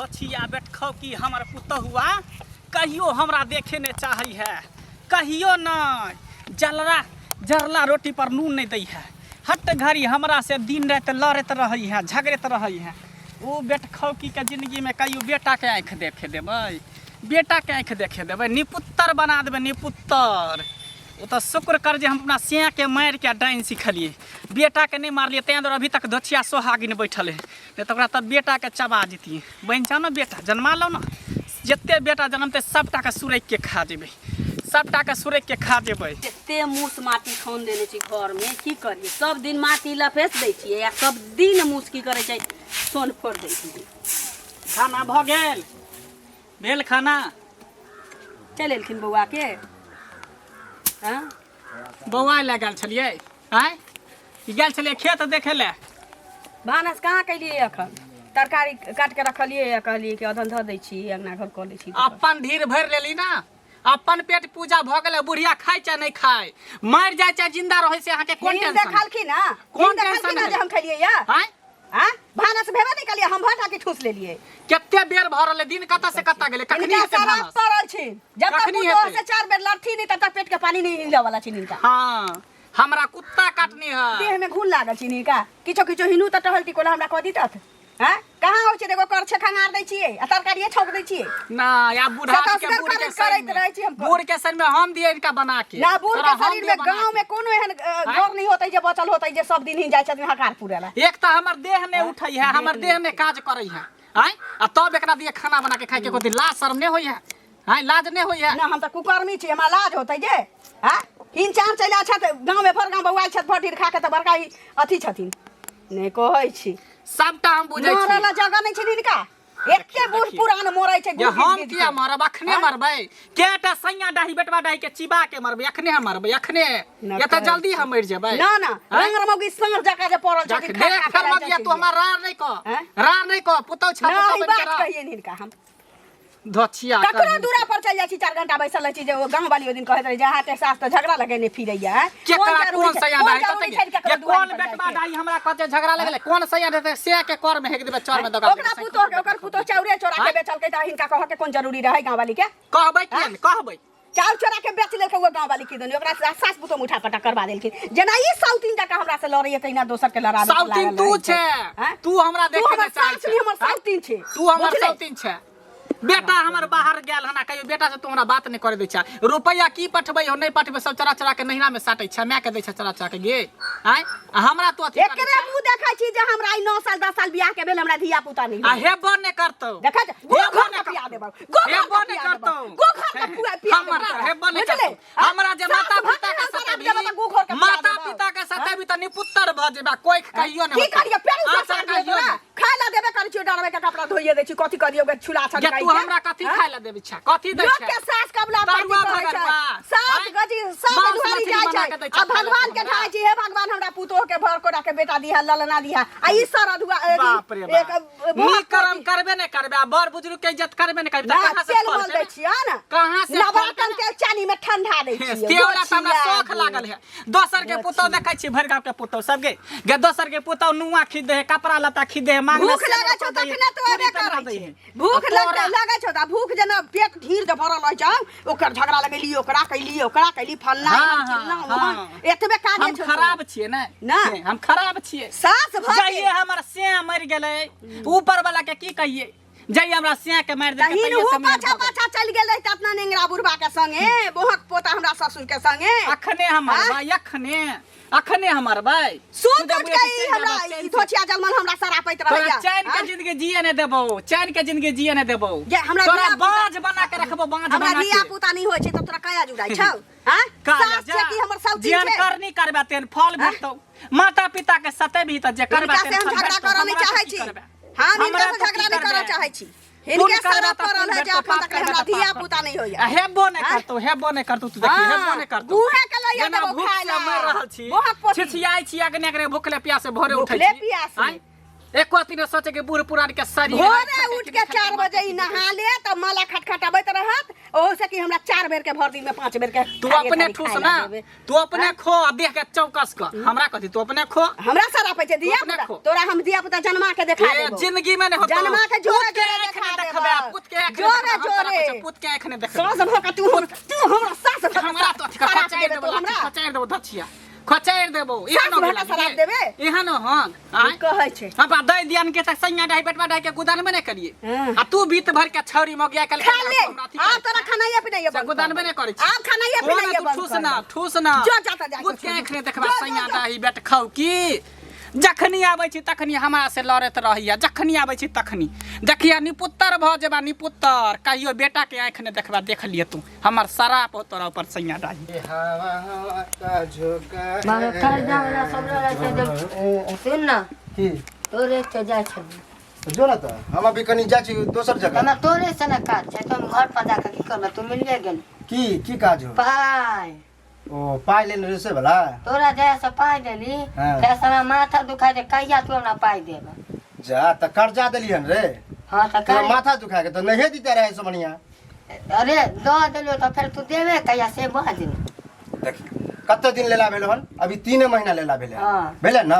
धोछिया बैठो कि हमर पुतहुआ कहियो हमरा देखे नहीं चाही है, कहियो नहीं जरला रोटी पर नून नहीं दी है। हट घड़ी हमरा से दिन रात लड़त रही है, झगड़त रही है। वो बैठो कि के जिंदगी में कहियो बेटा के आँख देखे देबै, बेटा के आँख देखे देबै, निपुत्तर बना देबै निपुत्तर। वो तो शुक्र कर जे हम अपना सिया के मार के डाइन सिखलिए, बेटा के नहीं मारलिए तें अभी तक धोछिया सोहागिन बैठल है। नहीं तो तब बेटा के चबा जतिए। बन जाओ ना बेटा, जन्मा लो ना, जिते बेटा जन्मते सबटा के सुरैक के खा जेबै, सबटा के सुरैक के खा जेबै। एते मूस माटी खौन देने छी घर में, की करिए? सब दिन माटी लफेस दै छियै या सब दिन मूस की करे छै सोन फोड़ दै छियै। खाना भ गेल? भेल खाना? चल एलखिन बौआ के? हाँ बौआ ले गेल छलिए, आय गेल छलिए खेत देखे ले। भानस कहाँ कैलिए? अखन तरकारी काट के रखलिए, कहलिए कि अधन धऽ दै छी, अंगना घर कऽ लै छी। अपन धीर भर लेली ना, अपन पेट पूजा भ गेलै। बुढ़िया खाय चाहे नहीं खाय, मर जाय चाहे जिंदा रहे से अहाँ के कोन टेंशन? देखलखिन ना, कोन देखलखिन टेंशन ना जे हम खेलिए या? आय हां भानस भेबे नहीं कलिए, हम भाटा के ठूस लेलिए। केते बेर भरल है, दिन कत से कत गेलै, कखनी हेतै भानस? परल छी जब तक कखनी पुतोह हेतै? से 4 बेर लड़थी नहीं तब तक पेट के पानी नहीं हिलै वाला छी निका। हां हमरा कुत्ता काटनी है, देह में घून लागल छी निका। किछो किछो हिनू त टहलती कोला हमरा कह दितत। हां कहां हो छै देखो कर छे खंगार दै छिए आ तरकारिए छौक दै छिए ना या बूढ़ा के बूढ़ के करैत रहै छी हम। बूढ़ के सन में हम दिए इनका बना के ना बूढ़ के शरीर में गांव में कोनो एहन घर नहीं होतै जे बचल होतै जे सब दिन ही जाय छथिन हकार पुरेला। एक त हमर देह ने उठै है, हमर देह ने काज करै है, आय आ तब एकरा दिए खाना बना के खाय के कोती लाज शर्म ने होय है? हां लाज ने होय है? ना हम त कुकर्मी छी, हमरा लाज होतै जे? हां हिन चार चला छत गांव में फरगांव बौआ छत फटीर खा के त बड़का अथी छथिन। ने कहै छी सबटा हम बुझै छी, मरला जगह नहीं छै निका। एते बूढ़ पुरान मोरै छै ये हम किया मरब? अखने मरबै, केटा सैया डाही बेटवा डाही के चिबा के मरबै, अखने हम मरबै, अखने ये त जल्दी हम मर जेबै। ना ना रंगर मौगी संग जका जे पड़ल छथिन खा देख कर मत तू हमर रार नहीं को पुतौ छाप ना बन बात के कहिए निका। हम धोछिया ककरो दूरा पर चल जाइ छी 4 घंटा बैसल रह छी जे गांव वाली ओ दिन कहैत रहे जहाँ ते सास त झगड़ा लगेने फिरैया। केकरा कोन सैया डाही कतै ये कोन बेटवा डाही हमरा कते झगड़ा लगले, कोन सैया देते से के कर में हेक देबे चर में दगा ओकरा पुतो के ओकर पुतो चौरे चोरा के बेचल के त हिनका कह के कोन जरूरी रहे गांव वाली के? कहबै केन कहबै? चाउर चोरा के बेच लेलकै वो गांव वाली की दोनी ओकरा सास पुतो मुठा पटा करवा देलखिन। जना ई साउथिन जका हमरा से लड़ैया तैना दोसर के लड़ा दे। साउथिन तू छे, तू हमरा देखे न चाहै छै। हमर साउथिन छे, तू हमर साउथिन छे। बेटा हमर बाहर गेल हना, कहियो बेटा से तू हमरा बात नहीं करे दै छ। रुपैया की पठबै हो नहीं पठबै, सब चरा चरा के नहिरा में साटै छ, मैं के दै छ चरा चरा के गे। आय हमरा तू अथी एकरे मुंह देखै छी जे हमरा ई 9 साल 10 साल बियाह के भेल हमरा धिया पुता नहीं आ हेबो ने करतौ, देखै गोखर के पिया देबौ, हेबो ने करतौ, गोखर के पिया हमरा हेबो ने करतौ। हमरा जे माता पिता के साथे भी माता पिता के साथे भी त निपुत्तर भ जेबा, कोई कहियो ने की करियो पेरू से अच्छा कहियो ना खाला देबे करै छी, डरबे के कपड़ा धोइए दै छी, कथि करियो के छुला छन तू हमरा कथि खाय ला देबे छ? कथि दै छ? लोग के सास कबला तरुआ करै छै, भगवा सास गजी सब दुआरी जाय छै। आ भगवान के ठाई छी, हे भगवान हमरा पुतोह के भर कोरा के बेटा दिहा, ललना दिहा। आ ई सारा दुआ बाप रे बाप, नी कर्म करबे ने करबे, आ बड़ बुजुर्ग के इज्जत करबे ने करबे, त कहां से फल दै छी? हां ना कहां से नवरत्न के चानी में ठंडा दै छी। केवला त हमरा शौक लागल है। दोसर के पुतौ देखै छी, भर गांव के पुतौ सब गे दोसर के पुतौ नुआ खिदे है, कपड़ा लता खिदे है, मांग भूख लागै छ तखने तो एबे करै छी। भूख लागै छ त भूख जना पेट ढीर जे भरल रह जाऊ ओकर झगड़ा लगेली, ओकरा कैली फलना एतबे काज हम छै। खराब छियै ना, हम खराब छियै। सास जाइए हमर से मर गेलै, ऊपर वाला के की कहिए? जाइए हमरा से के मार दे के हिन हो पाछा पाछा चल गेलै त अपना नेंगरा बुढ़बा के संगे, बोहक पोता हमरा ससुर के संगे। अखने हमर भाई अखने हमर भाई सुन के हमरा ई धोछिया जलमन हमरा सरापैत रहैया। चैन के जिंदगी जिए ने देबो, चैन के जिंदगी जिए ने देबो। जे हमरा तोरा बाज बना के रखबो, बाज बना के। हमरा धिया पुता नहीं होय छै त तोरा काया जुड़ाई छौ? हां सास छै कि हमर साउथी छै? जियन करनी करबे तेन फल भेटतौ। माता पिता के सते भी त जे करबे तेन हम झगड़ा करऽ नहीं चाहै छी। हां हमरा झगड़ा नहीं करऽ चाहै छी। हिनके सारा परल है जे अपन तक हमरा धिया पुता नहीं होय। हेबो ने करतौ तू देखी, हेबो ने करतौ। उहे के लइया देबो खाय ला मर रहल छी, छिछियाई छी, अगने अगने भूखले प्यासे भोरे उठै छी। भूखले प्यासे एको दिन सोचे के बूढ़ पुरान के शरीर भोरे उठ के 4 बजे ही नहा ले त माला खटखटाबैत रहत। ओहो से कि हमरा 4 बेर के भर दिन में 5 बेर के तू अपने ठूस ना, तू अपने खो देख के चौकस क हमरा कथि तू अपने खो। हमरा सारा पैसे दिया तोरा हम दिया पुता जन्मा के देखा देबो। जिंदगी में नहीं होता, जन्मा के जोरे जोरे देखा जोरे जोरे पुत के आँख ने देख सास भका तू हमरा सास भका हमरा तो खचाड़ देबो हमरा खचाड़ देबो धछिया खचाड़ देबो सास भका शराब देबे एहन हन आय कहै छै अब दई दियन के त सैया डाई पेटवा डाई के गुदान में ने करिए आ तू बीत भर के छौरी मगिया कल खा ले आ तोरा खानाइया पिनाइया बंद गुदान में ने करै छी आ खानाइया पिनाइया बंद ठूस ना जो जाता जा पुत के आँख ने देखबा सैया डाई बेट खाऊ की जखनी आबै छी तखनी हमरा से लड़त रहिया जखनी आबै छी तखनी देखिया निपुत्तर भ जेबा निपुत्तर कहियो बेटा के आँख ने देखबा देख लिए तू हमर सराप हो तोरा ऊपर सैया डाही हवा का झोंका मारे कर जावला सब रहे सुन ना की तोरे के जाय छ जो ना त हम अभी कनी जा छी दोसर जगह हम तोरे से ना काज छै तुम घर पर जाके की करबे तू मिलिए गेल की काज हो पाय ओ पाई लेने रे से भला तोरा जैसे पाय देली हाँ। जैसे हमरा माथा दुखाय दे कहिया तू हमरा पाय देबा जा त कर्जा देलियन रे हां त तोरा कर माथा दुखा के त नहीं दीते रहे सो बढ़िया अरे दो देलो तो फिर तू देबे कहिया से बह दिन देख कते दिन लेला भेलो हन अभी 3 महीना लेला भेले हाँ। भेले ना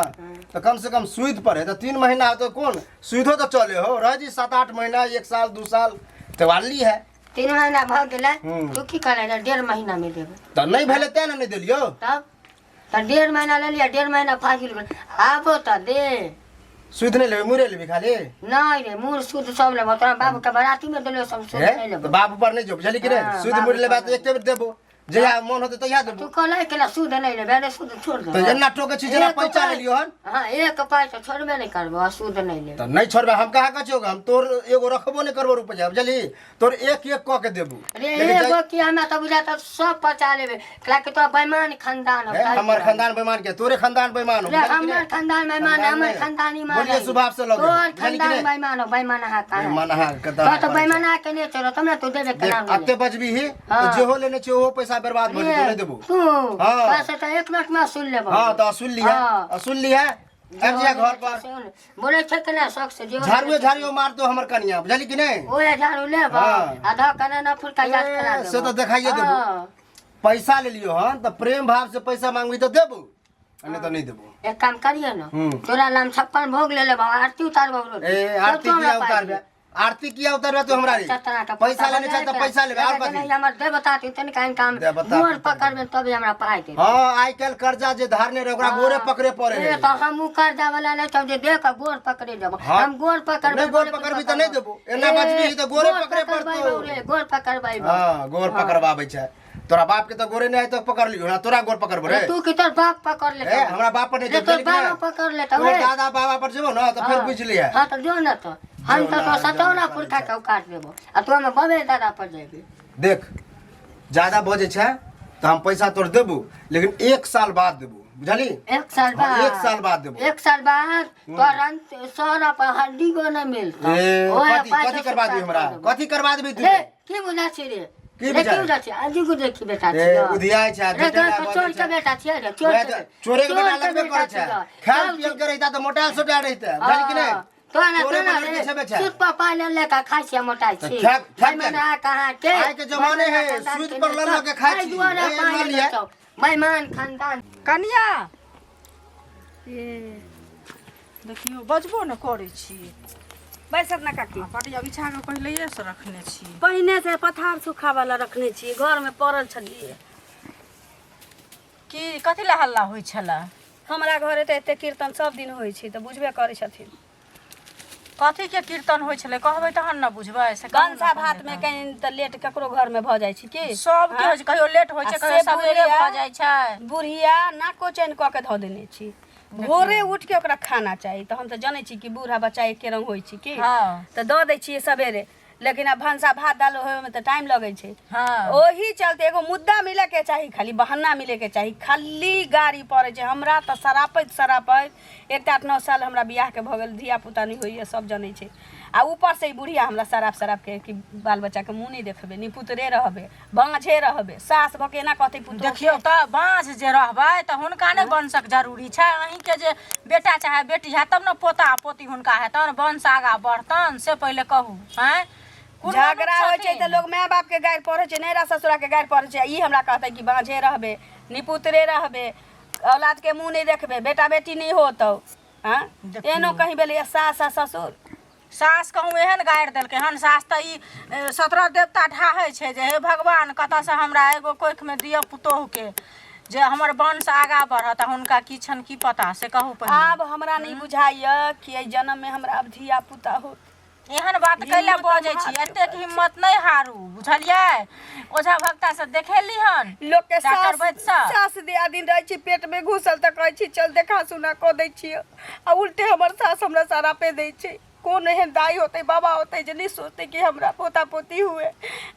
तो कम से कम सूद पर है तो 3 महीना तो कौन सूदो तो चले हो रह जी 7-8 महीना 1 साल 2 साल तो वाली है 3 महीना भ गेलै हम्म। तू की करे 1.5 महीना में देबे तो नहीं भेले ते ना नहीं देलियो तब त 1.5 महीना ले लिया 1.5 महीना फाजिल गेल आबो त दे सूद नहीं लेबे मुरे लेबे खाली नहीं रे मूर सूद सब ले तोरा बाबू के बराती में देलो सब सूद नहीं तो लेबो बाबू पर नहीं जो बुझली कि नहीं हाँ, सूद बाबू मुरे लेबा पर तो एक बेर देबो जया मन होते तया तू देबो कहले केला सूद नहीं लेबे रे सूद छोड़ दे तो जन्ना टोके छी जना एक पैसा पाई- ले लियो हन हां एक पाई तो छोड़बे नहीं करबो सूद नहीं लेबे तो नहीं छोड़बे हम कहा कछो हम तोर एगो रखबो नहीं करबो रुपया बुझली तोर एक एक क के देबो रे एगो की हमें तो बुझा तो सब पचा लेबे कला के तो बेईमान खानदान हो हमर खानदान बेईमान के तोरे खानदान बेईमान हो रे हमर खानदान बेईमान हमर खानदानी मान बोलिए स्वभाव से लगे तोर खानदान बेईमान हो बेईमान हा का बेईमान हा कदा तो बेईमान हा के नहीं चलो तुमने तो देबे देख केना अते बजबी ही तो हाँ। जेहो लेने छे ओहो पैसा बर्बाद भर के देबो तू हाँ। पैसे तो 1 मिनट में सुन लेबो हां तो सुन लिया हाँ। सुन लिया अब जा घर पर बोले छे के ना शौक से जो झाड़ू मार दो हमर कनिया बुझली कि नहीं ओए झाड़ू लेबो हाँ। आधा कने ना फुल का याद करा देबो से तो दिखाइए देबो पैसा ले लियो हन तो प्रेम भाव से पैसा मांगबी तो देबो नहीं तो नहीं देबो एक काम करिए ना हम्म। तोरा नाम 56 भोग ले लेबो आरती उतार बाबू ए आरती किया उतार आरती किया उतार तो हमरा रे पैसा लेने चाहे तो पैसा लेबे और नहीं कथी हमर दे बता तू तने कान काम दे बता। गोर पकड़बे तबे हमरा पाई दे हां आई कल कर्जा जे धारने रे ओकरा गोरे पकड़े पड़े ए है तो हम कर जा वाला ले तब जे देख गोर पकड़े जब हाँ। हम गोर पकड़बे नहीं गोर पकड़बी तो नहीं देबो एना बजबी तो गोरे पकड़े पड़तो गोर पकड़बै हां गोर पकड़बाबै छै तोरा बाप के तो गोरे नहीं तो पकड़ लियो ना तोरा गोर पकड़बो रे तू की तोर बाप पकड़ ले ए हमरा बाप पर नहीं तोर देबो बाप पकड़ ले तोर दादा बाबा पर जेबो ना तो फिर बुझ लिया हां तो जो ना तो हम तो सतौना पुरखा के काट देबो आ तू में बबे दादा पर जेबी देख ज्यादा बजे छै तो हम पैसा तोर देबो लेकिन 1 साल बाद देबो बुझली 1 साल बाद 1 साल बाद देबो 1 साल बाद तोर सारा पर हड्डी को न मिलता ए ओए कथी करबा दी हमरा कथी करबा देबी तू ए की बुझा छी रे की रे बुझा? की बुझा छी आजू को देखी बेटा ए छी उधियाय छै रे घर पर चोर के बेटा छी रे चोरे के बेटा लगबे करे छै खाल पियल के रहिता तो मोटाल सोटा रहिता बुझली कि नहीं तो ना चोरे तो ना बने के छबे छै सूद पर पाले लेका खाई छी मोटा छी खाक मना कहां के आइ के जमाने है सूद पर ल के खाई छी मान लिया मेहमान खानदान कनिया ये देखियो बजबो न करै छी बैसत ना काकी पटिया बिछा के पहले से रखने छी पहिने से पथार सुखा वाला रखने छी घर में पड़ल छलिए की कथी ला हल्ला होइ छला हमरा घरे त एते कीर्तन सब दिन होइ छै त बुझबे करै छथिन कथी के कीर्तन होइ छले कहबै तहन न बुझबै से कहू न कंसा पहिले भात में कहीं त लेट ककरो घर में भ जाइ छै की सब के होइ छै कहियो लेट होइ छै आ कहियो से सबेरे बुढ़िया- भ जाइ छै बुढ़िया नाको चैन क के ध देने छी भोरे उठ के ओकरा खाना चाही त हम त जानै छी कि बूढ़ा बच्चा एके रंग होइ छै की हाँ त द दै छियै सबेरे लेकिन अब भंसा भात दाल होय में त टाइम लगै छै हाँ ओही चलते एगो मुद्दा मिले के चाही खाली बहाना मिले के चाही खाली गाड़ी पड़े छै हमरा त सरापैत 8-9 साल हमरा बियाह के भ गेल धिया पुता नहीं होइए सब जानै छै आ ऊपर से बुढ़िया हमरा सराप के कि बाल बच्चा के मुंह नहीं देखबे नि पुतरे रहबे बाँझे रहबे सास भकेना कहते पुतरो देखियो त बाँझ जे रहबै त हुनका नै वंशक जरूरी छै अहीं के जे बेटा चाहे बेटी है तब न पोता पोती हुनका है तहन वंश आगा बढ़तन से पहिले कहू हैं झगड़ा होइ छै त लोग माय बाप के गारि पड़े छै नैरा ससुरा के गारि पड़े छै ई हमरा कहते कि बाँझे रहबे निपुतरे रहबे औलाद के मुंह नहीं देखबे बेटा बेटी नहीं होतौ हां एनो कहीं बेले सास आ ससुर सास कहूँ एहन गाड़ि देलकै हन सास तऽ ई 17 देवता ढाहै छै जे हे भगवान कतऽसँ हमरा एगो कोखिमे दिअ पुतोहके जे हमर वंश आगाँ बढ़त हुनका की छनि की पता से कहू पहिले। आब हमरा नहीं बुझाइए कि एहि जन्म में हमरा अब धिया पुता हो। एहन बात कैला बजै छी, एतेक हिम्मत नहीं हारू बुझलियै। ओझा भक्ता से देखेली हन लोग के डॉक्टर वैद्य साहब। सास दिया दिन रहे छी पेट में घुसल त कहै छी चल देखा सुना को दै छी आ उल्टे हमर सास हमरा सारा पे दै छै। कौन एहन दाई होते बाबा होते जे नहीं सोचते कि हमरा पोता पोती हुए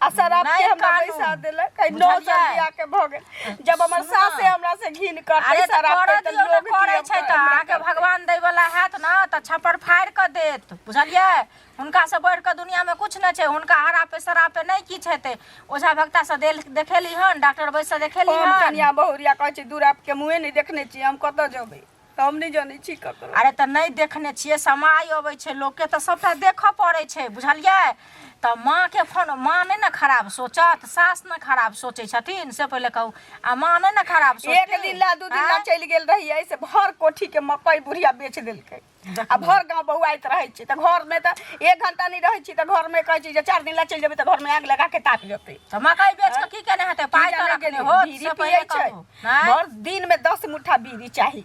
आ शराब के हमरा पैसा देलक कई 9 साल बियाह के भ गेल। जब हमर सास से हमरा से घिन करते शराब पे त लोग करे छै त आके भगवान दै वाला हैत न त छप्पर फाड़ के देत बुझलियै। हुनका से बढ़ के दुनिया में कुछ न छै, हुनका हरा पे शराब पे नहीं किछ हेतै। ओझा भक्ता से देखेली हन डॉक्टर वैद्य से देखेली हन। कनिया बहुरिया कहै छी दूर आपके मुंहे नहीं देखने छी हम कत जेबै हम नहीं जानै छी ककरो। अरे त नहीं देखने छियै समय अबै छै लोग के त सबटा देखऽ पड़ै छै बुझलियै। त माँ के फोन माँ नहीं न खराब सोचत सास न खराब सोचै छथिन से पहिले कहू आ माँ नहीं न खराब सोचती। एक दिन ला 2 दिन ला चल गेल रहियै से भर कोठी के मकई बुढ़िया बेच देलकै आ भर गांव बहुआइत रहै छै त घर में त 1 घंटा नहीं रहै छी त घर में कहै छी जे 4 दिन ला चल जेबै त घर में आग लगा के ताप जेतै। त मकई बेच के की केने हेतै पाई त रखने हो से पहिले कहू। भर दिन में 10 मुट्ठा बीड़ी चाही।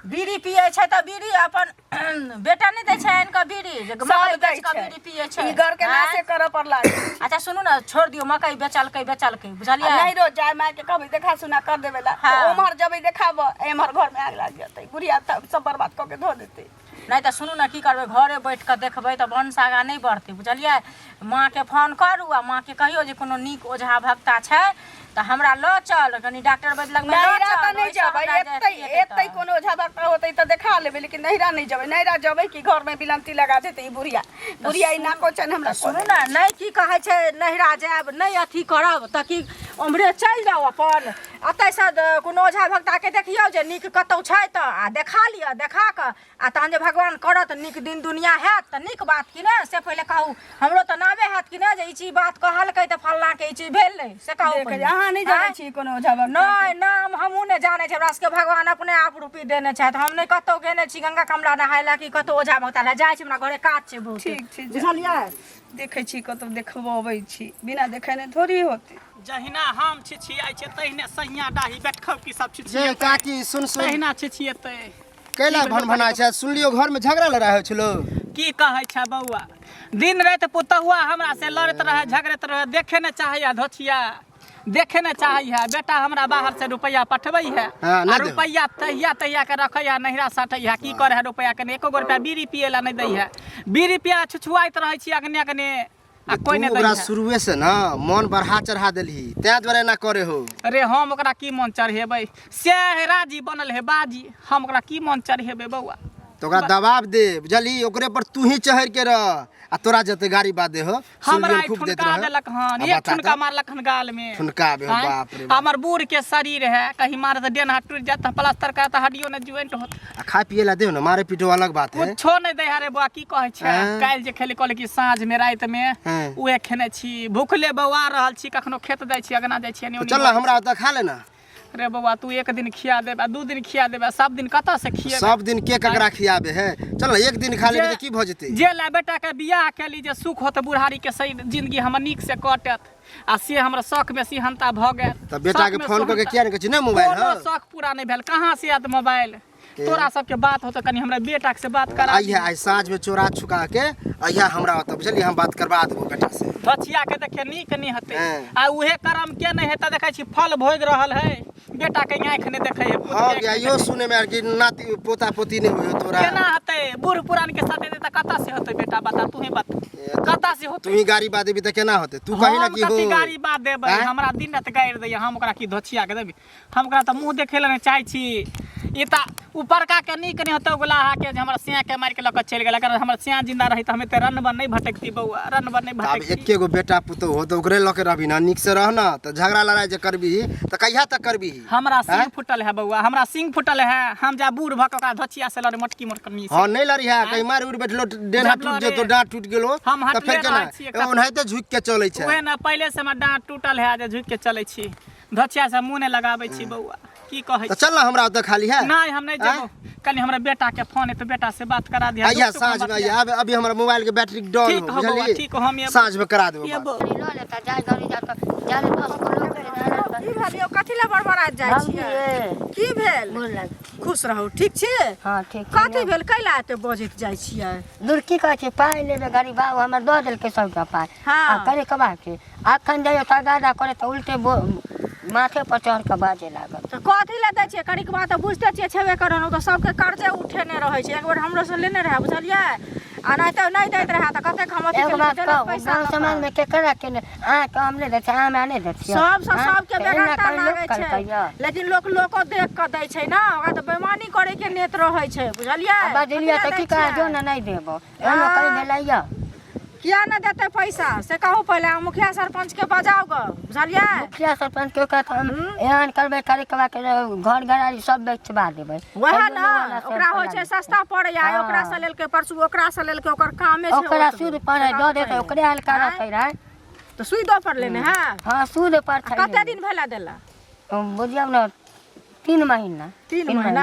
बीड़ी पिए छै त बीड़ी अपन बेटा नहीं दै छै इनका बीड़ी जे मकई बेच के बीड़ी पिए छै। ई घर के नासे कर पड़ला। अच्छा सुनू न छोड़ दियो मकई बेचलकै बुझलियै। नहीं रो जाय माय के कहबै देखा सुना कर देबेला ओमहर जबै देखाब एमहर घर में आग लाग जेतै बुढ़िया सब बर्बाद क के धो देतै। नहीं तो सुनू ना की करबे घरे बैठ के देखबै तो वंश आगा नहीं बढ़तै बुझलियै। माँ के फोन करू आ माँ के कहियो जे कोनो नीक ओझा भक्ता छै त हमरा ल चल कनी डॉक्टर वैद्य लग में नहिरा त नहीं जबै एतै कोनो ओझा भक्ता होतै त देखा लेबै लेकिन नहिरा नहीं जबै। नहिरा जबै कि घर में बिलंती लगा देतै ई बुढ़िया ई ना कोचन हमरा। सुनू ना नहीं की कहै छै नहिरा जाब नहीं अथी करब त की उम्हरे चल जाओ अपन अतै से कोनो ओझा भक्ता के देखियो जे नीक कतौ छै त आ देखा लिअ देखा क आ तहन जे भगवान करत नीक दिन दुनिया हैत त नीक बात कि ना से पहिले कहू। हमरो त नावे हैत कि ना जे ई चीज बात कहलकै त फल्ला के ई चीज भेलै से कहू। अहाँ नहीं जानै छी कोनो ओझा भक्ता? नहीं नाम हमहू नहीं जाने छै हमरा सबके भगवान अपने आप रूपी देने छै। हम नहीं कतौ गेने छी गंगा कमला नहायला कि कतौ ओझा भक्ता ला जाइ छी हमरा घरे काज छै बहुत। ठीक छै बुझलियै देखै छी कतौ देखबबै छी बिना देखेने थोड़ी होतै। जहिना हम छिछियाइ छै तहिने सहिया डाही बैठब की सब जे छिछियाइ काकी सुन तहिना छिछिएतै। कैला भनभना छै सुनलियो घर में झगड़ा लड़ाई होइ छलो की कहै छै बौआ दिन रात पुतहुआ हमरा से लड़त रहे झगड़त रहे देखे न चाहैया धोछिया देखे न चाहैया। बेटा हमरा बाहर से रुपया पठबै है आ रुपया तहिया के रखै है नहिरा सटै है की करे है रुपया के 1 रुपया बीड़ी पिए ला नहीं दै है। बीड़ी पिया छुछुआइत रहै छी अगने आ कोई नहीं दै है। शुरुए से ना मन बढ़ा चढ़ा देलही तै द्वारा ना करे हो। अरे हम ओकरा की मन चढ़ेबै से राजी बनल है बाजी हम ओकरा की मन चढ़ेबै बौआ। तो ओकरा दबाव दे बुझली ओकरे पर तू ही चढ़ के रह आ तोरा जते गाड़ी बात दे हो हमरा ठुनका देलक हन एक ठुनका मारलक हन गाल में ठुनका बे बाप रे हमर बूढ़ के शरीर है कहीं मारे तो डेन हाथ टूट जाता प्लास्टर का तो हड्डियों ने ज्वाइंट होत। आ खा पिए ला दे ना मारे पीटो अलग बात है। कुछो नहीं दे रे बुआ की कहै छै काल जे खेली कहले कि साँझ में रात में उहे खेने छी भूखले बौआ रहल छी कखनो खेत जाइ छी अगना जाइ छी। चल हमरा ओतऽ खा लेना। रे बौआ तू 1 दिन खिया देबा 2 दिन खिया देबा सब दिन कत से खिएबा सब दिन के ककरा खियाबे है। चल ना 1 दिन खा लेबे त की भ जेतै। जे ला बेटा के बियाह केली जे सुख होत बुढ़ारी के सही जिंदगी हमर नीक से कटत आ से हमरा शौक में सिहनता भ गेल त बेटा के फोन क के किया नहीं कहै छी नै मोबाइल ह शौक पूरा नहीं भेल कहां से आत मोबाइल तोरा सबके बात होत कनी हमरा बेटा से बात करा आइए आज साँझ में चोरा छुका के आइया हमरा ओतऽ बुझली हम बात करवा देबो बेटा से। धछिया के देखे नीक नहीं हते आ उहे करम के नहीं हेता देखै छी फल भोग रहल है बेटा के आँख नहीं देखे है। हां या यो सुने में कि नाती पोता पोती नहीं होय तोरा केना हते बूढ़ पुरान के साथे त कता से होते बेटा बता तू ही बता कता से होते। तू ही गाड़ी बात देबी त केना होते तू कहि ना कि हो हम गाड़ी बात देबै हमरा दिन रात गाड़ दै हम ओकरा की धछिया के देबी हम ओकरा त मुंह देखे ला चाहै छी। ई त ऊपर का के नीक नहीं होते गुलाहा के हमरा सिया के मार के लक चल गेल अगर हमर सिया जिंदा रही त हमें त रनबन नहीं भटकती बौआ रनबन नहीं भटकती। अब एके गो बेटा पुतो हो त ओकरे लके रहबी ना नीक से रहना त झगड़ा लड़ाई जे करबी त कहिया तक करबी। हमरा सिंह फुटल है बौआ हमरा सिंह फुटल है हम जा बूढ़ भक ओकरा धछिया से लड़ मोटकी मोटकनी से। हां नहीं लड़ी है कहीं मार उड़ बैठलो डेढ़ टूट जे तो डांट टूट गेलो त फिर केना ओनहते झुक के चलै छै। ओहे ना पहले से हमर डांट टूटल है जे झुक के चलै छी धछिया से मुंह ने लगाबै छी बौआ। की कहै तो चल ना हमरा ओतऽ खाली है नहीं हम नहीं जेबो कल हमरा बेटा के फोन है तो बेटा से बात करा दिया आइया साँझ में आइया अभी हमरा मोबाइल के बैटरी डाउन ठीक हो हो बउआ बुझलिए ठीक हो हम ये साँझ में करा देबो ये बात। बो- लो लेता जाय घरी जा तो जाले 10 को लोग के ई भेलियो कथि ला बड़बड़ा जाइ छियै की भेल बोल लग खुश रहू ठीक छी हां ठीक कथि भेल कैला एते बजैत जाइ छियै दूर की कहै छै पाइ लेबे गरीब बाबू हमर दऽ देलकै सबटा पाइ हाँ। आ करे कबा के अखन जाइयो त गादा करे त उल्टे माथे पर चढ़ के बाजे लागल तऽ कथी ला दै छियै कनिक बात तऽ बुझते छियै छेबे करन तऽ सबके कर्जे उठेने रहै छै एक बेर हमरो से लेने रहे बुझलियै आ नहीं तो नहीं दैत रहे तऽ कते हम अथी एगो बात केलकै कहू पैसा गाँव समाज में केकरा के आ काम ले दे छै आ में नहीं दे छै सबके बेगरता लागे छै लेकिन लोको देख के दै छै ना ओकरा तऽ बेईमानी करे के नेत रहै छै बुझलियै बदलिया त की कह जो ना नहीं देबो एनो कर देलैया किया न देते पैसा से कहू पहले मुखिया सरपंच के बजाओ ग बुझलियै मुखिया सरपंच के कहत हम एहन करबे करे कबा के घर घरारी सब बेचबा देबै वह ना ओकरा होइ छै सस्ता पड़ै आ ओकरा से लेल के परसू ओकरा से लेल के ओकर कामे छै ओकरा सूद पर दऽ देतै ओकरे हाल कर रहे तो सुई दो पर लेने है हां सूद पर कते दिन भेला देला बुझियौ न 3 महीना 3 महीना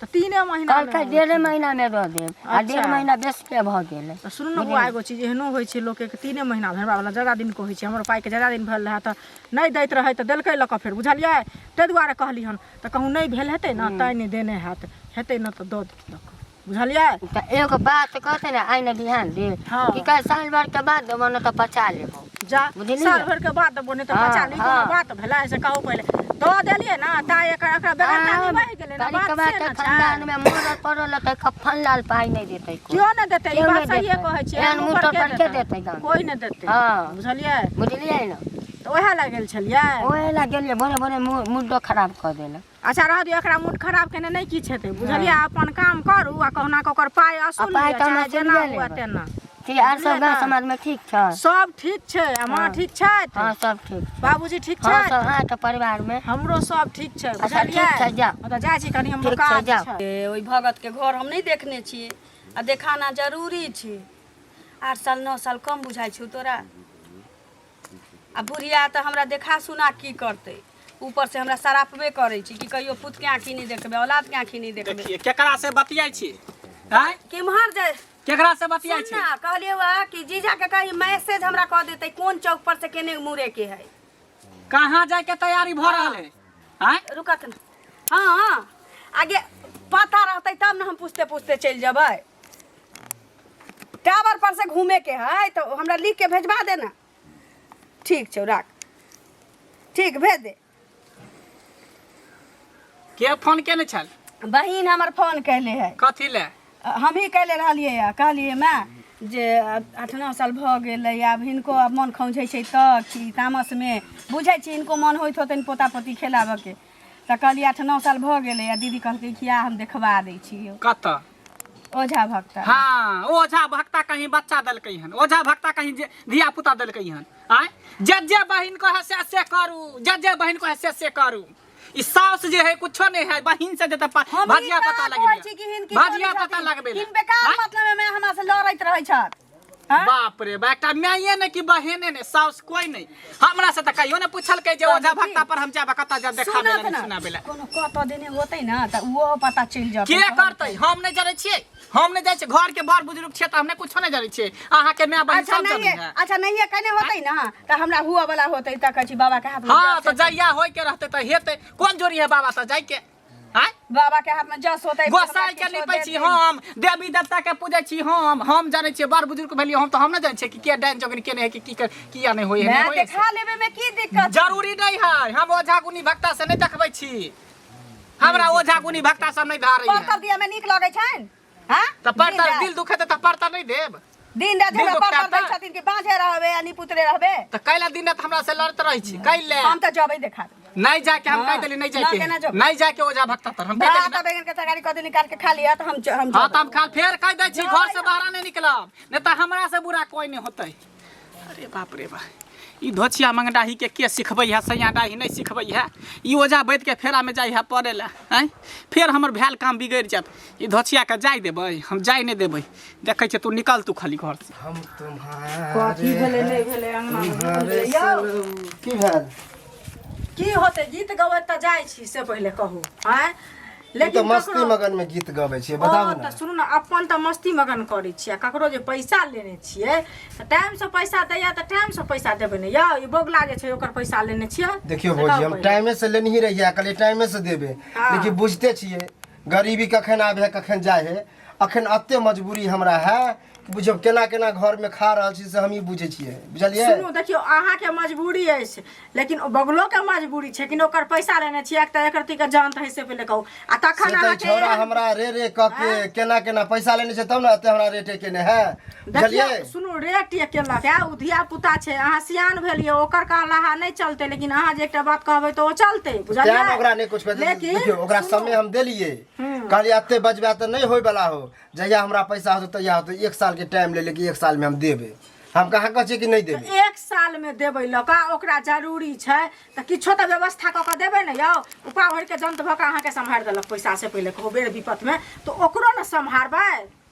तो 3 महीना कल का 1.5 महीना में दऽ देब आ 1.5 महीना बेस पे भ गेल तो सुन न बुआ एगो चीज एहनो होइ छै लोक के 3 महीना भरबा वाला ज्यादा दिन को होइ छै हमर पाई के ज्यादा दिन भेल रहा त नहीं दैत रहे त देलकै लक फेर बुझलियै तै दुआरे कहली हन त कहूं नहीं भेल हेतै न तै नहीं देने हैत हेतै न त दऽ देलक बुझलियै त एगो बात कहते न आइ न ध्यान दे हाँ। कि का साल भर के बाद देबो न त पचा लेबो जा बुझलियै? साल भर के बाद देबो नहीं त हाँ, बचा ली कोनो हाँ। बात भेला ऐसे कहू पहले दऽ देलियै न ता एकरा बेगरता निभाइ गेलै न बात कबा से के न खानदान में मोर पड़ल त कफन लाल पाई नहीं देतै को क्यों न देतै ई क्यों बात नहीं सही देतै? कहै छियै एहन मुँह ऊपर पर के देतै गाँव? कोई नहीं देतै हाँ। बुझलियै बुझलियै न त ओहे ला गेल छलियै ओहे ला गेलियै बोले बोले मुड्डो खराब कर देला अच्छा रह दियो एकरा मूड खराब केने नहीं किछ हेतै बुझलियै अपन काम करू आ कहना के ओकर पाई असूल पाइ लिअ, तऽ हम चाहे जेना असूलिए हुआ लेबै। तेना ठीक आर सब गाँव समाज में ठीक छ सब ठीक छै आ माँ ठीक छथि हाँ सब ठीक बाबूजी ठीक हाँ छथि सब अहाँ के परिवार में हमरो सब ठीक छै अच्छा, बुझलियै ठीक छै, जाउ। तऽ जाइ छी कनी हमरो ठीक छै, काज जाउ। छै ओहि भगत के घर हम नहीं देखने छियै आ देखाना जरूरी छै 8 साल 9 साल कम बुझाइ छौ तोरा आ बुढ़िया तऽ हमरा देखा सुना की करतै ऊपर से हमरा सरापबे करै छी कि कहियो पुत के आँखी नहीं देखबे औलाद के आँखी नहीं देखबे देखिए केकरा से बतियाइ छी हैं किम्हर जाय केकरा से बतियाइ छी सुन ना कहलिए वा कि जीजा के कहीं मैसेज हमरा कह देतै कोन चौक पर से केने मुरे के है कहाँ जाए के तैयारी भ रहल है हैं रुकत न हाँ आगे पता रहतै तब न हम पूछते पूछते चल जेबै टावर पर से घूमे के है तो हमरा लिख के भेजवा देना ठीक छौ राख ठीक भेज दे के फोन केने छल बहिन हमर फोन कैले है कथी ले हम ही कैले रहलियै है कहलियै माँ जे 8-9 साल भऽ गेलै आब हिनको आब मन खौझै छै तऽ कि तामस में बुझै छी हिनको मन होइत होतनि पोता पोती खेलाबऽ के तऽ कहलियै 8-9 साल भऽ गेलै आ दीदी कहलकै कि हम देखबा दै छियै कतऽ ओझा भक्ता हाँ ओझा भक्ता कहीं बच्चा देलकै हन ओझा भक्ता कहीं धिया पुता देलकै हन आय जे बहिन को है से करू जे बहिन को है से करू ई सास जे है कुछो नहीं है बहिन से जते भाजिया पता लगबे भाजिया पता लगबे इन बेकार मतलब में हमरा से लड़ैत रहै छथि बाप रे बा एकटा माइये ने कि बहिने ने सास कोई नहीं हमरा से त कहियो ने पूछल के जे ओझा भक्ता पर हम जाबे कता जा देखाबे ले सुनाबे ले कोनो कत देने होतै न त उहो पता चल जतै के करतै हम नहीं जानै छियै हम नहीं जाय छियै घर के बड़ बुजुर्ग छियै त हमने कुछो नहीं जानै छियै अहाँ के माय बहिन सब जानै है अच्छा नहीं कने होतै न त हमरा हुआ वाला होतै त कहै छी बाबा के हाथ में हां त जइया होय के रहतै त हेतै कोन जोरी है बाबा त जाय के हैं बाबा के हाथ में जस होतै गोसाई के निपै छी हम देवी देवता के पूजै छी हम जानै छियै बड़ बुजुर्ग भेलियै हम त हम नहीं जानै छियै कि के डाइन जोगनी केने है कि किया नहीं होय है मैं नहीं होय देखा लेबे में की दिक्कत जरूरी नहीं है हम ओझा गुनी भक्ता से नहीं देखबै छी हमरा ओझा गुनी भक्ता सब नहीं धारै पर है कर दिया में नीक लगै छन हां त परता दिल दुखे त परता नहीं देब दिन रात दिल हमरा पर दुखता कर दै त? छथिन कि बाँझे रहबे आ निपुतरे रहबे त कैला दिन रात हमरा से लड़त रहै छी कैले हम त जबै देखा नहीं जाके हम हाँ, कह देली नहीं ना केना जाके जाब? नहीं जाके ओझा भक्ता तर हम कह देली भात बैगन के तरकारी कदे निकाल के खा लिया त हम हां त हम खा फेर कह दै छी घर से बाहर नहीं निकलब नहीं त हमरा से बुरा कोई नहीं होतै अरे बाप रे बा ई धोचिया मंगडाही के सिखबै है सैया डाही नहीं सिखबै है ई ओझा बैठ के फेरा में जाई है पड़े ला हैं फिर हमर भैल काम बिगड़ जात ई धोचिया के जाय देबै हम जाय नहीं देबै देखै छ तू निकल तू खाली घर से हम तुम्हारे कथी भेले नहीं भेले अंगना में भेले यौ की भेल की होते गीत गबैत तऽ जाइ छी से पहिले कहू हैं तो लेकिन मस्ती ककरो- मगन में गीत गबै छियै बताबू ओ, ना तऽ सुनू ने अपन तऽ मस्ती मगन करै छियै ककरो जे पैसा लेने छियै तऽ टाइमसँ पैसा दैया तऽ टाइमसँ पैसा देबै ने यौ ई बोगला जे छै ओकर पैसा लेने छियै देखियो से भौजी कहू हम पहिले। टाइमे से लेने ही रहिए कहलिए टाइमे से देबे हाँ। लेकिन बुझते छियै गरीबी कखन आबे है कखन जाए है अखन अते मजबूरी हमरा है बुझब केना केना घर में खा रहल छी से हम ही बुझे छियै बुझलियै सुनू देखियो अहाँके मजबूरी अछि लेकिन ओ बगलोके मजबूरी छै कि ओकर पैसा लेने छियै एक तऽ एक रत्ती के जान है से पहिले कहू आ तखन से तऽ अहाँके छौड़ा एहन- हमरा रे रे कह के केना केना पैसा लेने छै तब ने अते हमरा रेटे केने है देखियो बुझलियै सुनू रेट ये केलक है ओ धिया पुता छै अहाँ सियान भेलियै ओकर कहलाहा नहि चलते लेकिन अहाँ जे एकटा बात कहबै तऽ ओ चलते तें बुझलियै ओकरा नहीं कुछ लेकिन देखियो ओकरा सुनू, समय हम देलिए कहलिए अते बजबा तऽ नहीं होय वाला हो जहिया हमरा पैसा होतो तहिया होतो 1 साल के टाइम ले लेके 1 साल में हम देबे हम कहाँ कहै छियै कि नहीं देबे एक साल में देबै लका ओकरा जरूरी छै तऽ किछो तऽ व्यवस्था कऽ के देबै ने यौ उपा भरि के जंत भऽ के अहाँके सम्हारि देलक पैसा से पहिले कहू बेर विपत में तो ओकरो ने सम्हारबै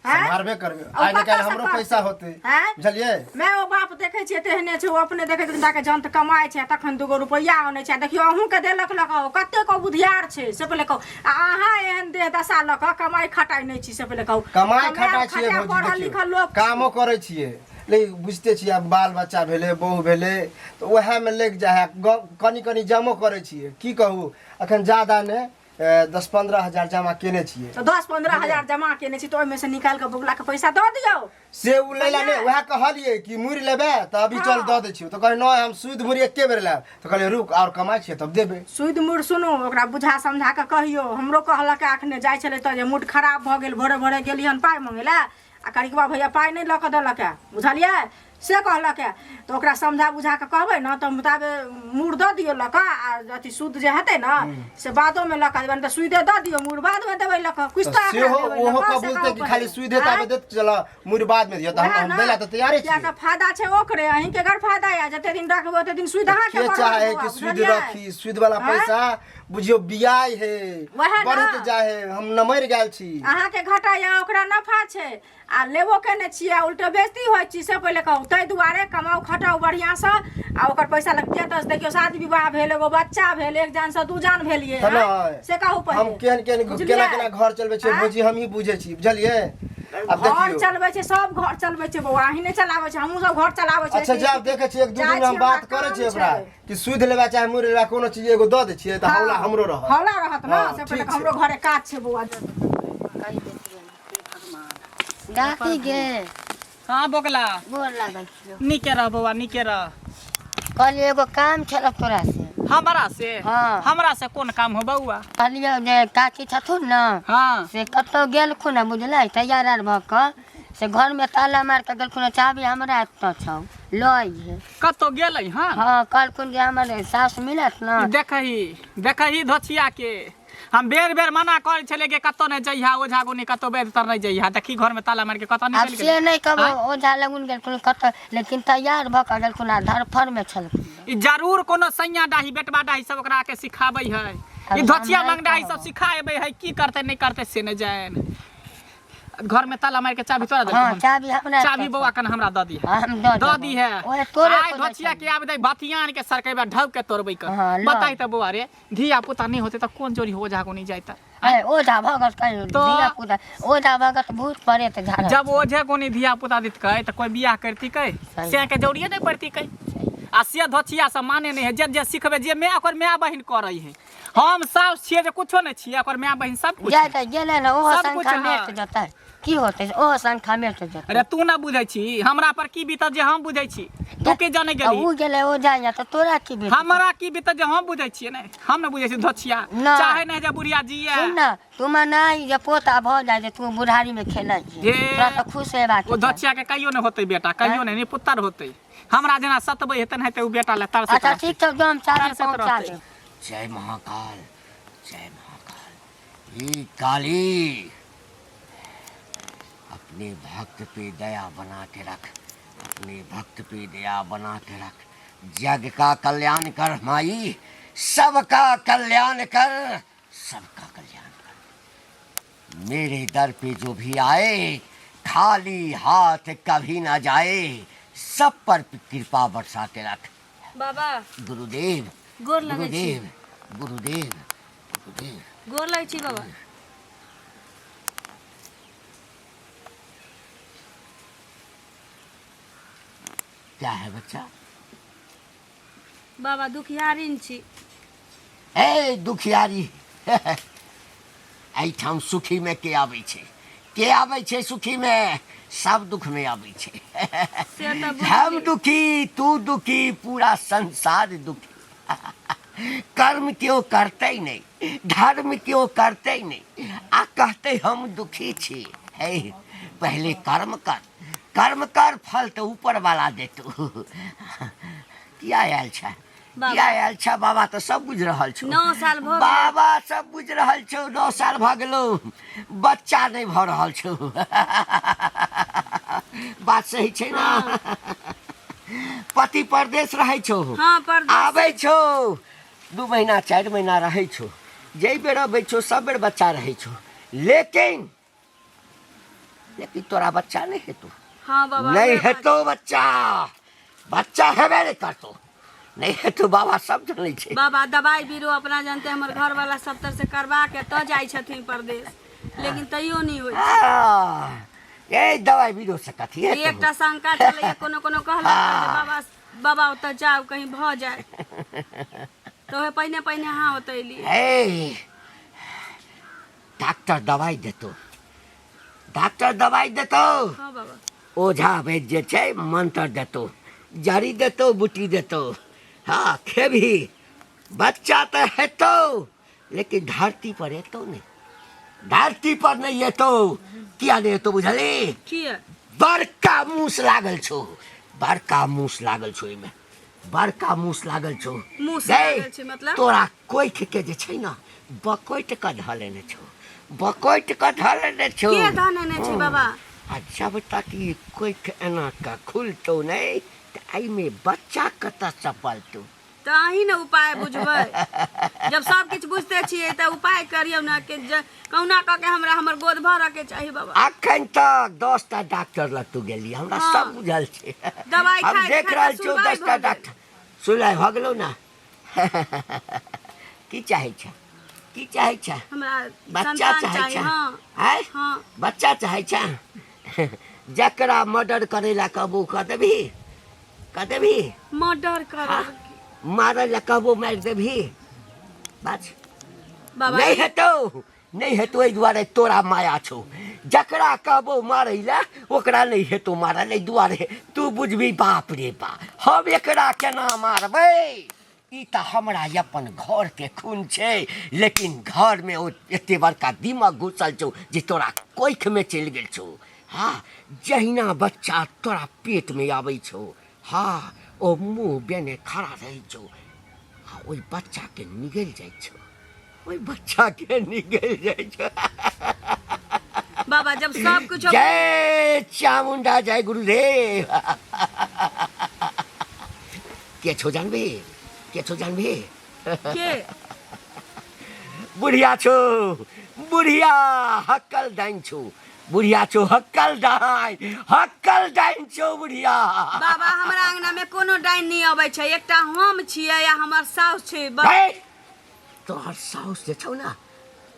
हैं संभारबे करबे और आइ निकाल कतऽ से हमरो करतै? पैसा होते हैं? बुझलियै मैं ओ बाप देखै छियै तेहने छै ओ अपने देखै छै जाके जंत कमाइ छै तखन 2 रुपैया आनै छै देखियो अहूँ के देलक लका कते को बुधियार छै से पहिले कहू आ अहाँ एहन देह दशा लऽ कऽ कमाइ खटाइ नहि छी से पहिले कहू कमाई कमाइ खटा छियै खटाइ पढ़ल भौजी लिखल देखियो लोक कामो करे छियै लेकिन बुझते छियै अब बाल बच्चा भेले बहू भेले तो वएह में लग जाए है कनी कनी जमो करे छियै की कहू अखन ज्यादा ने 10-15 हजार जमा केने छियै तो 10-15 हजार जमा केने छी तो ओहिमे से निकाल के बुगला के पैसा दऽ दियौ से उ लैला ने वएह कहलिए कि मुरि लेबे त अभी चल दऽ दै छियै तो कहै नहि हम सूद मुरि एके बेर लेब तो कहलिए रुक और कमाई छियै तब देबे सुध मुड़ सुनू ओकरा बुझा समझा के कहियो हमरो कहलक अखने जाइ छलै तऽ जे मूड खराब भऽ गेल भोरे भोरे गेली हन पाइ मंगे लए आ करिकबा भैया पाइ नहि लऽ कऽ देलक है बुझलियै से कहलक है तो ओकरा समझा बुझा के कहबै ने तऽ मुताबे मूड़ दऽ दियौ लऽ कऽ आ अथी सूद जे हेतै ने से बादो में लऽ कऽ देबै तऽ सुदे दऽ दियौ मूड़ बाद में देबै लऽ कऽ कुछ तऽ से हो ओहो कबूलते कि खाली सुई देता है देत चला मुरि बाद में दियो त हम देला त तैयारे क्या छियै का फायदा छै ओकरे अहीं के घर फायदा है जते दिन रखबो ओते दिन सुद अहाँ के के चाहे कि सूद रखी सूद वाला पैसा बुझियो बियाय है वएह ना। बढ़त जाए है हम न मर गेल छी अहाँ के घाटा या ओकरा नफा छै आ लेबो केने छियै उल्टे बेइज्जती होइ छी से पहिले कहू ताहि दुआरे कमाऊ खटाऊ बढ़िया से आ ओकर पैसा लगते तऽ देखियो शादी विवाह भेल एगो बच्चा भेल एक जान से 2 जान भेलिए है ना? से कहू पहिले हम केन केन बुझलियै? केना केना घर चलबे छियै हाँ? भौजी हम ही बुझे छी बुझलियै अब घर देखियो चलबै छै सब घर चलबै छै बौआ अहीं नहि चलाबै छै हमहूँ सब घर चलाबै छै अच्छा जाब देखे छियै 1-2 दिन हम बात करे छियै ओकरा कि सूद लेबा चाहे मुरि लेबा कोनो चीज एगो दऽ दै छियै त हौला हमरो रह हौला रहत ना हाँ, से पहिले ठीक हमरो घरे काज छै बौआ डाकी गे हाँ बोगला गोर लागल छियो नीके रह बौआ नीके रह कहलिए एगो काम छल तोरा से हमरा से हाँ। हमरा से कोन काम हो बौआ कहलिए जे काकी छथुन न हाँ से कतौ गेलखुन आ बुझलै तैयार आर भऽ कऽ से घर में ताला मार के गेलखुन चाबी हमरा एतऽ छौ लऽ कतौ गेलै हाँ हाँ कहलखुन जे हमर सास मिलत न देखही धोछिया के हम बेर बेर मना करे छले कि कतौ नहीं जइहा ओझा गुनी कतौ बेर तर नहीं जइहा देखी घर में ताला मार के कतौ अब निकल से गेल नहीं कहबो ओझा लगुन गेलखुन कतऽ लेकिन तैयार भऽ कऽ गेलखुन आ धरफर में छलखुन ई जरूर कोनो सैया डाही बेटवा डाही सब ओकरा के सिखाबै है ई अब धोछिया हम नहीं मंग डाही सब कहबो। सिखाबै है की करते नहीं करते से न जान घर में ताला मार के चाबी तोरा दे हाँ चाबी हमरा चाबी बौआ कन हमरा दऽ दी हाँ, हम दऽ दऽ देबो। दी है ओहे तोरे आइ खोजै धोछिया छली। के आब दे बतियान के सरकेबा ढब के तोड़बै कर हाँ, लऽ। बताई त बौआ रे धिया पुता नहीं होते त कोन जोरी हो जागो नहीं जाता अरे ओझा भगत कहीं तो- धिया पुता ओझा भगत भूत प्रेत झाड़ जब ओझे कोनी धिया पुता दित कहे त कोई बियाह करती कहे सही। से के जरूरिए नहीं पड़ती कहे आ से धोछिया से माने नहीं है जे सिखबे जे मैं ओकर माय बहिन करे है हम साउस छिए जे कुछो नहीं छिए ओकर माय बहिन सब कुछ जाय त गेले न ओहो सब कुछ संख्या हाँ। मेट जतै की होतै ओहो संख्या मेट जतै अरे तू ना बुझै छी हमरा पर की बीतत जे हम बुझै छी तू के जाने गेली उ गेले ओझा या त तोरा की भेट हमरा की बीतत जे हम बुझै छिए नहीं हम न बुझै छी धोछिया ना। चाहे नहीं जे बुढ़िया जिए सुन न तुम नहीं जे पोता भ जाय जे तू बुढ़ारी में खेलै हे। तोरा त खुश हेबा ओ धोछिया के कहियो नहीं होते बेटा कहियो नहीं पुत्र होते हमरा जना सतबै हेतन हेते उ बेटा ले तरस अच्छा ठीक छ जो हम चाबी तरसत पहुंचा रहतै। दे जय महाकाल ये काली अपने भक्त पे दया बना के रख अपने भक्त पे दया बना के रख जग का कल्याण कर माई सबका कल्याण कर सबका कल्याण कर मेरे दर पे जो भी आए खाली हाथ कभी ना जाए सब पर कृपा बरसाते रख बाबा गुरुदेव गोर लगै छी गुरुदेव गुरुदेव गुरुदेव। गोर लगै छी बाबा। क्या है बच्चा? बाबा दुखियारी छी। ए दुखियारी एहिठाम सुखी में के आबै छै? के आबै छै सुखी में? सब दुख में आबै छै। से तऽ बुझलियै। हम दुखी, तू दुखी, पूरा संसार दुखी। कर्म क्यों करते नहीं, धर्म क्यों करते नहीं, आ कहते हम दुखी छी। हे पहले कर्म कर, कर्म कर, फल तो ऊपर वाला देतू। किया आयल छै? बाबा। किया आयल छै? बाबा तो सब बुझ रहल छौ। 9 साल भऽ गेल। बाबा सब बुझ रहल छौ। 9 साल भऽ गेलो, बच्चा नहीं भऽ रहल छौ। बात सही छै ना? पति परदेश रहै छौ। हाँ, परदेश। आबै छौ 2 महीना 4 महीना रहै छौ। जै बेर अबै छौ सब बेर बच्चा रहै छौ। लेकिन तोरा बच्चा नहीं हेतौ। हाँ बाबा। नहीं उहे बात। हेतौ बच्चा। बच्चा हेबे नहीं करतौ। नहीं हेतौ, बाबा सब जानै छै। बाबा दवाई बीरो अपना जानते हमर घर वाला सब तरह से करवा के तो जाई छथिन परदेश, लेकिन तैयो नहीं होई छै। ए दवाई बीरो से कथी हेतौ? एकटा शंका चलैया, कोनो कोनो कहलक जे बाबा बाबा ओतऽ जाउ कहीं भऽ जाए, तो हे पहिने पहिने हाँ ओतैली। ए डॉक्टर दवाई देतो, डॉक्टर दवाई देतो। हाँ बाबा। ओझा वैद्य जे छै मंत्र देतो, जड़ी देतो, बूटी देतो। हाँ खेबही, बच्चा तो हेतौ, लेकिन धरती पर हेतौ नहीं। धरती पर नहीं हेतौ। किया नहीं हेतौ बुझली? किया? बड़का मूस लागल छौ, बड़का मूस लागल छौ। एहिमे बड़का मूस लागल छौ। मूस गै, लागल छै मतलब? तोरा कोइठ के जे छै ना, बकोइट के धलेने छौ, बकोइट के धलेने छौ। के धनेने छै बाबा? अच्छा बेटा कि कोइठ एना का खुलतौ नहीं त एहिमे बच्चा कतऽ से पलतौ? तो अहीं ने उपाय बुझबै। जब सब किछ बुझते छियै त उपाय करियौ ना कि कहुना क के हमरा हमर गोद भरऽ के चाही बाबा। अखन तक 10 टा डॉक्टर लग तू गेली, हमरा हाँ। सब बुझल छै। दवाई हम खाइत देख खाइत रहल छौ सुनवाइ 10 टा भऽ गेल। डॉक्टर। सुनले भऽ गेलौ ना? की चाहै छै? की चाहै छै? हमरा बच्चा संतान चाहै चाही। छै? हाँ आय हाँ। बच्चा चाहै छै? जकरा मर्डर करे ला कहबो कह देबही? कह देबही? मर्डर कर हाँ? मारे ला कहबो मारि देबही? बस बाबा। नहीं हेतौ, नहीं हेतौ। एहि दुआरे तोरा माया छौ। जकरा कहबो मारै ला ओकरा नहीं हेतौ मारै ला। एहि दुआरे तू बुझबी बाप रे बा, हम एकरा केना मारबै? ई त हमरा अपन घर के खून छै, लेकिन घर में एते बड़का दिमाग घुसल छौ जे तोरा कोइख में चलि गेल छौ। हाँ, जहिना बच्चा तोरा पेट में आबै छौ, हाँ ओ मुँह बेने खड़ा रहै छौ, हाँ ओहि बच्चा के निगल जाइ छौ, ओहि बच्चा के निगल जाइ छौ। बाबा जब सब कुछ जय चामुंडा, जय गुरुदेव। के छौ जानबी? के छौ जानबी? के बुढ़िया छौ, बुढ़िया हक्कल डाइन छौ, बुढ़िया छौ हक्कल डाइन छौ बुढ़िया। बाबा हमरा अंगना में कोनो डाइन नहीं अबै छै। एकटा हम छियै या हमर साउस छै। तोहर साउस जे छौ ना,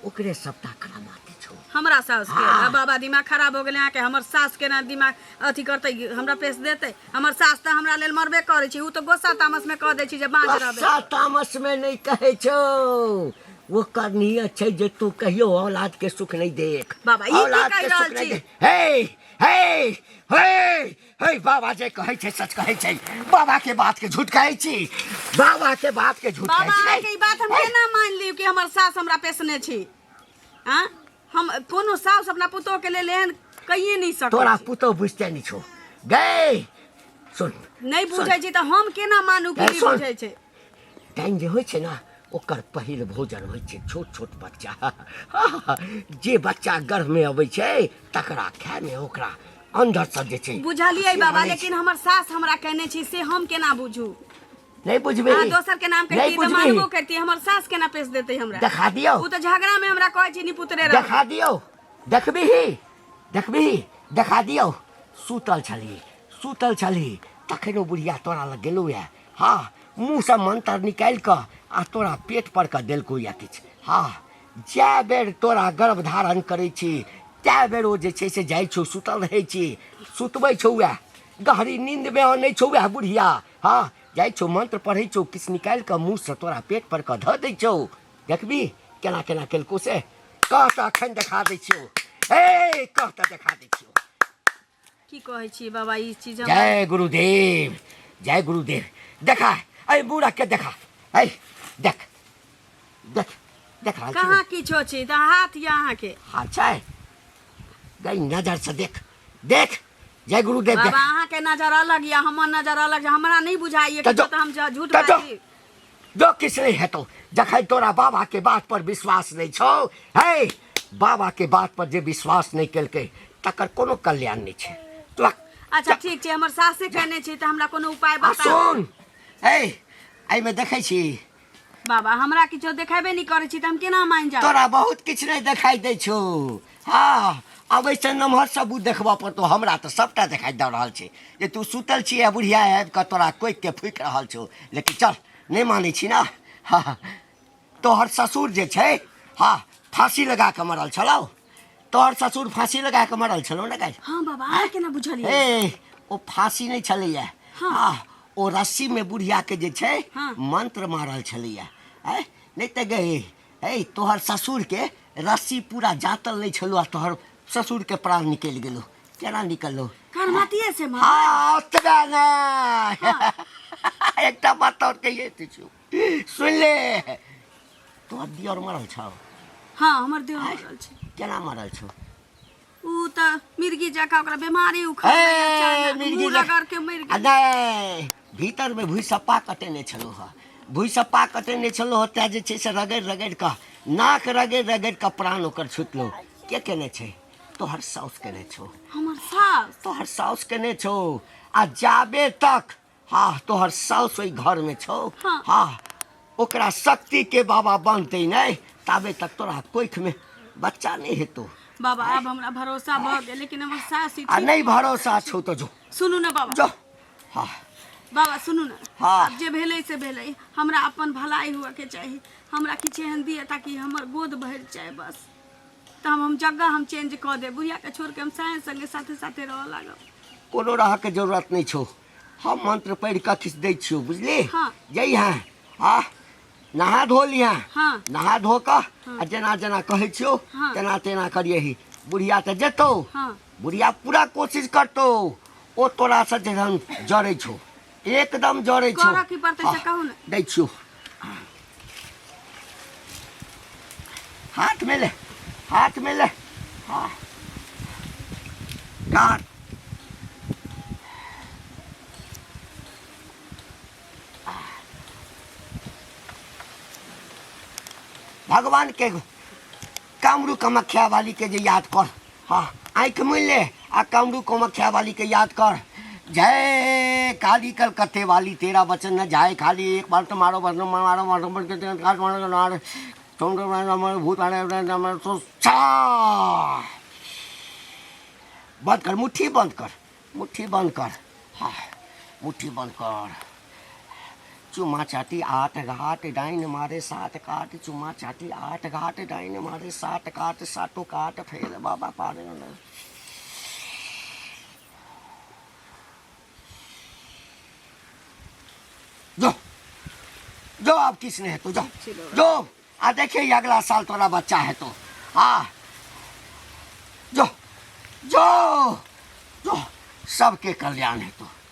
ओकरे सबटा करामाती छौ। हमरा साउस के? हाँ। बाबा दिमाग खराब हो गेलै अहाँके। हमर सास के ना दिमाग अथी करतै, हमरा पेश देतै? हमर सास त हमरा लेल मरबे करै छै। उ त गोस्सा तामस में कह दै छी जे बाँझ रहबै। गुस्सा तामस में नहीं कहै छौ, वो नियत छै जे तू कहियो औलाद के सुख नहीं देख। बाबा, ई की औलाद कहि के रहल सुख नहीं छी? देख। हे हे हे हे बाबा जे कहै छै सच कहै छै। बाबा के बात के झूठ कहै छी, बाबा के बात के झूठ कहै बाबा छी। अहाँके ई बात हम केना मान लियौ कि हमर सास हमरा पेशने छी? हाँ, हम कोनो सास अपना पुतोह के लेल एहन कहिए नहीं सकै तोरा छी। पुतौ बुझते नहीं छौ। गए सुन, नहीं बुझै छी त हम केना मानू कि ए, नहीं सुन। बुझै छै? टाइम जे होइ छै ना, ओकर पहिल भोजन होइ छै छोट छोट बच्चा। जे बच्चा गर्भ में अबै छै तकरा खाय में ओकरा अंदर से जे छै बुझलियै से बाबा, बनै छै। लेकिन हमर सास हमरा कहने छी से हम केना बुझू? नहीं बुझबी? अहाँ दोसर के नाम नहीं कहती त बुझबी? मानबो करती, हमर सास केना पेश देतै हमरा? देखा दियो, उ त झगड़ा में हमरा कहै छी निपुत्रे रह। देखा दियो, देखबिही देखबिही, देखा दियो। सुतल छली तखनो बुढ़िया तोरा लग गेलौ या, हाँ मुँह से मंत्र निकाल कर आ तोरा पेट पर का देलको या किछु हाँ जै बेर तोरा गर्भ धारण करै छी तै बेर ओ जे छै से जाइ छौ सुतल रहै छी सुतबै छौ वएह गहरी नींद में आनै छौ वएह बुढ़िया हाँ जाइ छौ मंत्र पढ़ै छौ किछु निकालि कऽ मुँह से तोरा पेट पर कऽ धऽ दै छौ देखबी केना केना केलको से कह तऽ अखन देखा दै छियौ हे कह तऽ देखा दै छियौ की कहै छी बाबा ई चीज जय गुरुदेव देखा अरे बूढ़ा के देखा ऐ देख देख देख रहल छी कहाँ किछो छै तऽ हाथ या अहाँके हाथ छै गई नजर से देख देख जय गुरुदेव बाबा देख अहाँके नजर अलग या हमर नजर अलग हमरा नहीं बुझाइए कि तो तो हम झूठ तो बाजी जो किस नहीं हेतौ जखन तोरा बाबा के बात पर विश्वास नहीं छौ हे बाबा के बात पर जे विश्वास नहीं केलकै तकर कोनो कल्याण नहीं छै तो अच्छा ठीक छै हमर सासे कहने छै तऽ हमरा कोनो उपाय बताउ सुन हे एहिमे देखै छी बाबा हमरा किछो देखेबे नहीं करै छी तऽ हम केना मान जाब तोरा बहुत किछु नहीं देखाई दै छौ हाँ अब ऐसे नमहर सबूत देखबा पर तो हमरा तो सबटा देखाई दे रहल छै जे तू सुतल छी बुढ़िया आबि कऽ तोरा कोइ के फूकि रहल छौ लेकिन चल नहीं मानै छी ना हाँ तोहर ससुर जे छै हाँ फांसी लगा कऽ मरल छलौ तोहर ससुर फांसी लगा कऽ मरल छलौ ने गाय हाँ बाबा अहाँ केना बुझलियै ए ओ फांसी नहीं छलैया हाँ ओ रस्सी में बुढ़िया के जे छै हाँ। मंत्र मारल छलैया नहीं तऽ गई ए तोहर ससुर के रस्सी पूरा जातल नहीं छलो आ तोहर ससुर के प्राण निकल गेलो केना निकललो करमतिये से मार हाँ ओतबे ना एकटा बात और कहिए तू सुन ले तोहर दियर मरल छौ हाँ हमर देह मरल छै केना मरल छौ ऊ तऽ मिर्गी जका ओकरा बीमारी उखड़ मिर्गी लगर के मरि गेल नहीं भीतर में भूसप्पा कटेने छलो ह भूसप्पा कटेने छलो ह तै जे छै से रगड़ि रगड़ि कऽ नाक रगड़ि रगड़ि कऽ प्राण ओकर छुटलो के केने छै तोहर साउस केने छौ हमर सास तोहर साउस केने छौ आ जाबे तक हाँ तोहर साउस ओहि घर में छौ हाँ ओकरा शक्ति के बाबा बनते नहीं ताबे तक तोरा कोख में बच्चा नहीं हेतौ बाबा अब हमरा भरोसा भ गेल लेकिन हमर सास ही आ नहीं भरोसा छौ तो जो सुनू ना बाबा जो हाँ बाबा सुनू ना हाँ। अब जे भेलै से भेलै हमरा अपन भलाई हुआ के चाही हमरा किछु एहन दिए ताकि हमर गोद भरि जाए बस तऽ हम जगह हम चेंज कऽ देब बुढ़िया के छोड़ के हम साए संगे साथे साथे रह लागब कोनो रह के जरूरत नहीं छौ हम मंत्र पढ़ि कऽ किछु दै छियौ बुझली हाँ। जई हाँ हाँ नहा धो लिहा हाँ। नहा धो कऽ आ जेना जेना कहै छियौ हाँ। तेना तेना करियही बुढ़िया तऽ जेतौ हाँ। बुढ़िया पूरा कोशिश करतौ ओ तोरा से जहन जड़ै छौ एकदम जड़ै छौ करऽ की पड़तै से कहू ने दै छियौ हाथ में ले हाँ काट भगवान के कामरू कामाख्या वाली के जे याद कर हाँ आँख मिल ले आ कामरू कामाख्या वाली के याद कर जय काली कलकत्ते वाली तेरा वचन न जाए खाली एक बार तो मारो भूत बंद कर मुट्ठी बंद कर हाँ मुट्ठी बंद कर चुमा चाटी 8 घाट डाइन मारे 7 काट चुमा चाटी 8 घाट डाइन मारे 7 काट सातों काट फेर बाबा पारे जो अब किसने है तो जो आ देखिए अगला साल तोरा बच्चा है तो हाँ जो सबके कल्याण है तो